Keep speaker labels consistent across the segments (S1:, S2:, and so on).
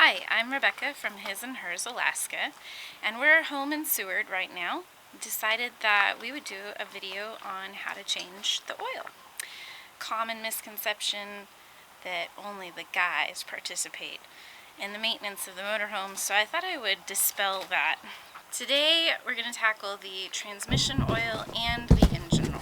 S1: Hi, I'm Rebecca from His and Hers, Alaska, and we're home in Seward right now. Decided that we would do a video on how to change the oil. Common misconception that only the guys participate in the maintenance of the motorhome, so I thought I would dispel that. Today we're going to tackle the transmission oil and the engine oil.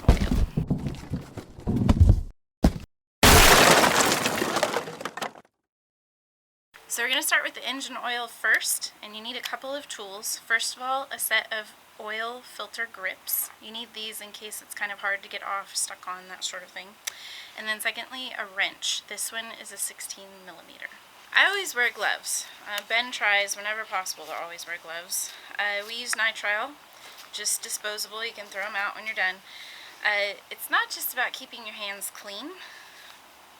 S1: So we're going to start with the engine oil first, and you need a couple of tools. First of all, a set of oil filter grips. You need these in case it's kind of hard to get off, stuck on, that sort of thing. And then secondly, a wrench. This one is a 16 millimeter. I always wear gloves. Ben tries whenever possible to always wear gloves. We use nitrile, just disposable. You can throw them out when you're done. It's not just about keeping your hands clean.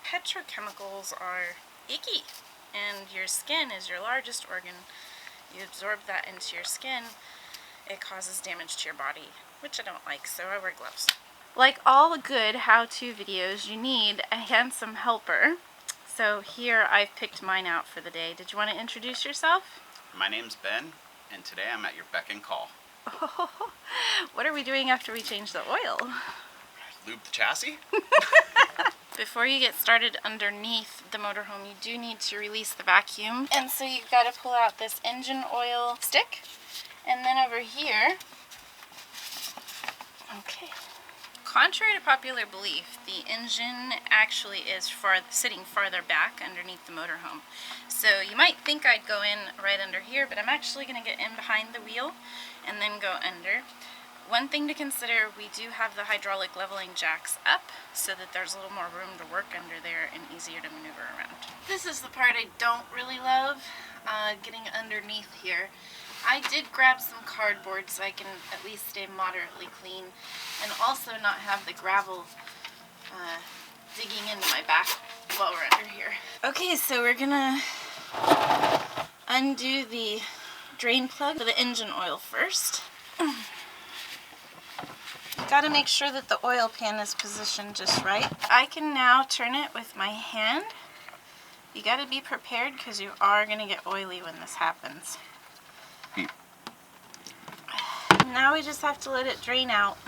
S1: Petrochemicals are icky. And your skin is your largest organ. You absorb that into your skin, it causes damage to your body, which I don't like, so I wear gloves. Like all good how-to videos, you need a handsome helper. So here I've picked mine out for the day. Did you want to introduce yourself?
S2: My name's Ben, and today I'm at your beck and call.
S1: Oh, what are we doing after we change the oil?
S2: Lube the chassis?
S1: Before you get started underneath the motorhome, you do need to release the vacuum. And so you've got to pull out this engine oil stick. And then over here, okay. Contrary to popular belief, the engine actually is sitting farther back underneath the motorhome. So you might think I'd go in right under here, but I'm actually going to get in behind the wheel and then go under. One thing to consider, we do have the hydraulic leveling jacks up so that there's a little more room to work under there and easier to maneuver around. This is the part I don't really love, getting underneath here. I did grab some cardboard so I can at least stay moderately clean and also not have the gravel digging into my back while we're under here. Okay, so we're gonna undo the drain plug for the engine oil first. Got to make sure that the oil pan is positioned just right. I can now turn it with my hand. You got to be prepared because you are going to get oily when this happens. Now we just have to let it drain out.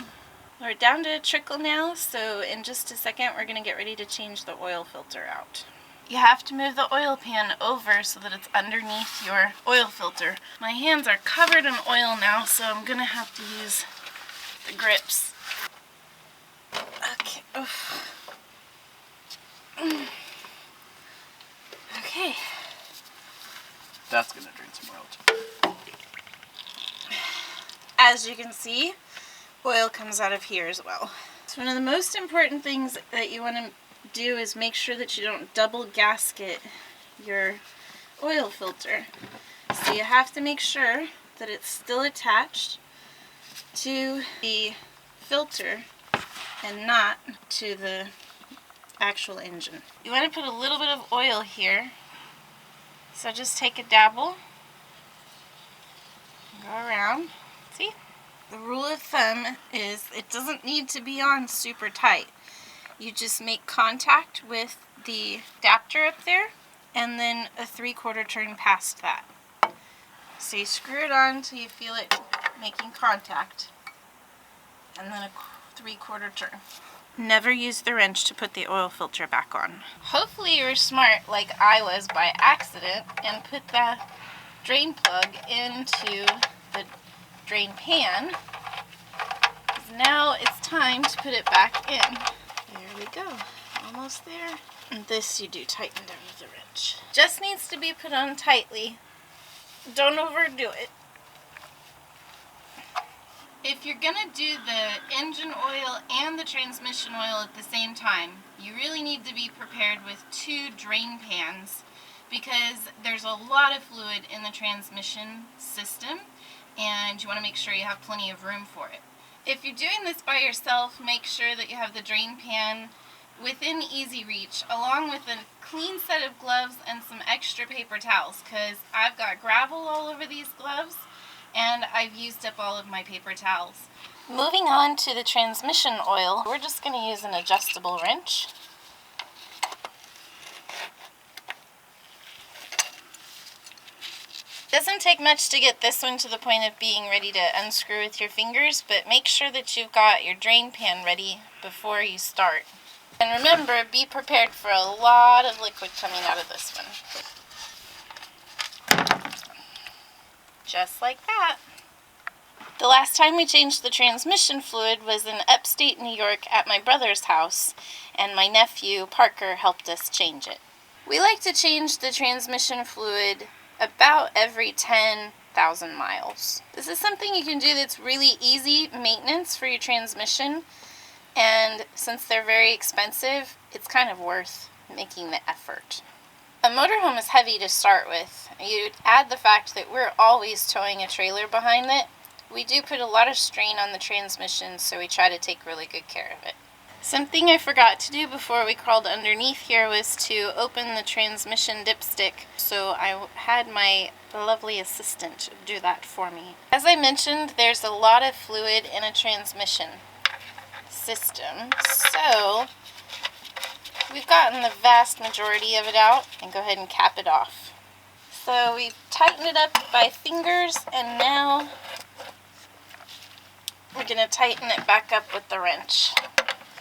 S1: We're down to a trickle now, so in just a second we're going to get ready to change the oil filter out. You have to move the oil pan over so that it's underneath your oil filter. My hands are covered in oil now, so I'm going to have to use the grips. Okay. Oof. Okay.
S2: That's going to drain some oil too.
S1: As you can see, oil comes out of here as well. So one of the most important things that you want to do is make sure that you don't double gasket your oil filter. So you have to make sure that it's still attached to the filter and not to the actual engine. You want to put a little bit of oil here, so just take a dabble, go around. See? The rule of thumb is it doesn't need to be on super tight. You just make contact with the adapter up there and then a 3/4 turn past that. So you screw it on until you feel it making contact, and then a 3/4 turn. Never use the wrench to put the oil filter back on. Hopefully you were smart like I was by accident and put the drain plug into the drain pan. Now it's time to put it back in. There we go. Almost there. And this you do tighten down with the wrench. Just needs to be put on tightly. Don't overdo it. If you're going to do the engine oil and the transmission oil at the same time, you really need to be prepared with 2 drain pans because there's a lot of fluid in the transmission system and you want to make sure you have plenty of room for it. If you're doing this by yourself, make sure that you have the drain pan within easy reach along with a clean set of gloves and some extra paper towels because I've got gravel all over these gloves and I've used up all of my paper towels. Moving on to the transmission oil, we're just going to use an adjustable wrench. Doesn't take much to get this one to the point of being ready to unscrew with your fingers, but make sure that you've got your drain pan ready before you start. And remember, be prepared for a lot of liquid coming out of this one. Just like that. The last time we changed the transmission fluid was in upstate New York at my brother's house, and my nephew, Parker, helped us change it. We like to change the transmission fluid about every 10,000 miles. This is something you can do that's really easy maintenance for your transmission, and since they're very expensive, it's kind of worth making the effort. A motorhome is heavy to start with. You add the fact that we're always towing a trailer behind it. We do put a lot of strain on the transmission, so we try to take really good care of it. Something I forgot to do before we crawled underneath here was to open the transmission dipstick, so I had my lovely assistant do that for me. As I mentioned, there's a lot of fluid in a transmission system, so we've gotten the vast majority of it out, and go ahead and cap it off. So we've tightened it up by fingers, and now we're going to tighten it back up with the wrench.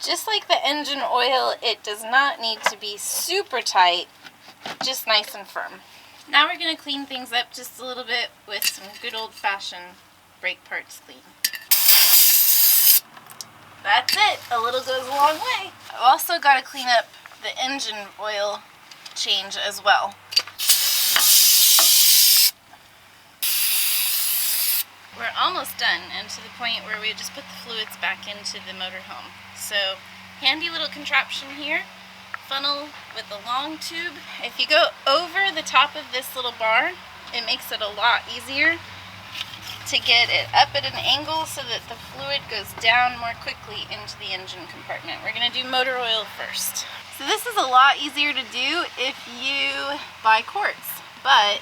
S1: Just like the engine oil, it does not need to be super tight, just nice and firm. Now we're going to clean things up just a little bit with some good old-fashioned brake parts clean. That's it. A little goes a long way. I've also got to clean up the engine oil change as well. We're almost done, and to the point where we just put the fluids back into the motorhome. So, handy little contraption here, funnel with a long tube. If you go over the top of this little bar, it makes it a lot easier to get it up at an angle so that the fluid goes down more quickly into the engine compartment. We're going to do motor oil first. So this is a lot easier to do if you buy quarts, but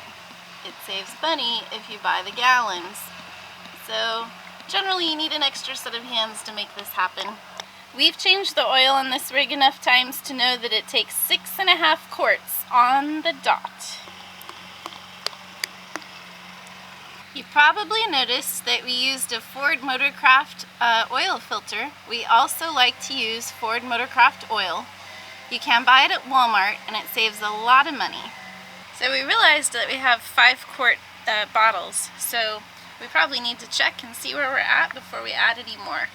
S1: it saves money if you buy the gallons. So generally you need an extra set of hands to make this happen. We've changed the oil on this rig enough times to know that it takes 6.5 quarts on the dot. You probably noticed that we used a Ford Motorcraft oil filter. We also like to use Ford Motorcraft oil. You can buy it at Walmart, and it saves a lot of money. So we realized that we have 5-quart bottles, so we probably need to check and see where we're at before we add any more.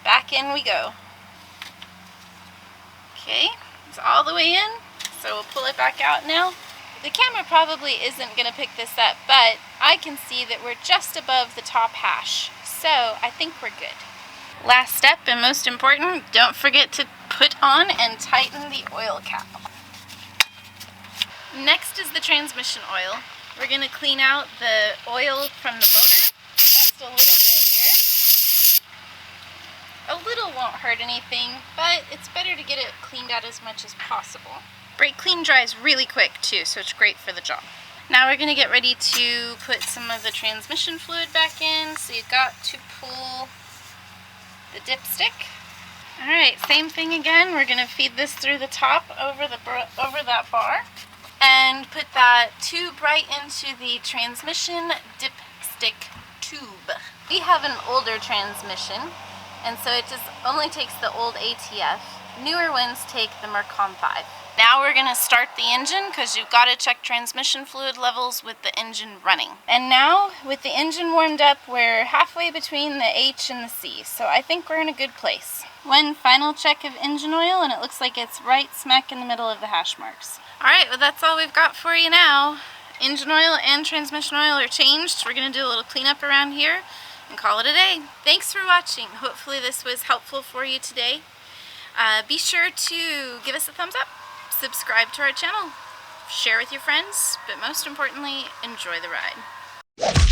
S1: Back in we go. Okay, it's all the way in, so we'll pull it back out now. The camera probably isn't going to pick this up, but I can see that we're just above the top hash, so I think we're good. Last step, and most important, don't forget to put on and tighten the oil cap. Next is the transmission oil. We're going to clean out the oil from the motor, just a little bit here. A little won't hurt anything, but it's better to get it cleaned out as much as possible. Brake clean dries really quick too, so it's great for the job. Now we're going to get ready to put some of the transmission fluid back in, so you've got to pull the dipstick. Alright, same thing again. We're going to feed this through the top over that bar, and put that tube right into the transmission dipstick tube. We have an older transmission, and so it just only takes the old ATF. Newer ones take the Mercom 5. Now we're going to start the engine, because you've got to check transmission fluid levels with the engine running. And now, with the engine warmed up, we're halfway between the H and the C, so I think we're in a good place. One final check of engine oil, and it looks like it's right smack in the middle of the hash marks. Alright, well that's all we've got for you now. Engine oil and transmission oil are changed. We're going to do a little cleanup around here and call it a day. Thanks for watching. Hopefully this was helpful for you today. Be sure to give us a thumbs up, subscribe to our channel, share with your friends, but most importantly, enjoy the ride.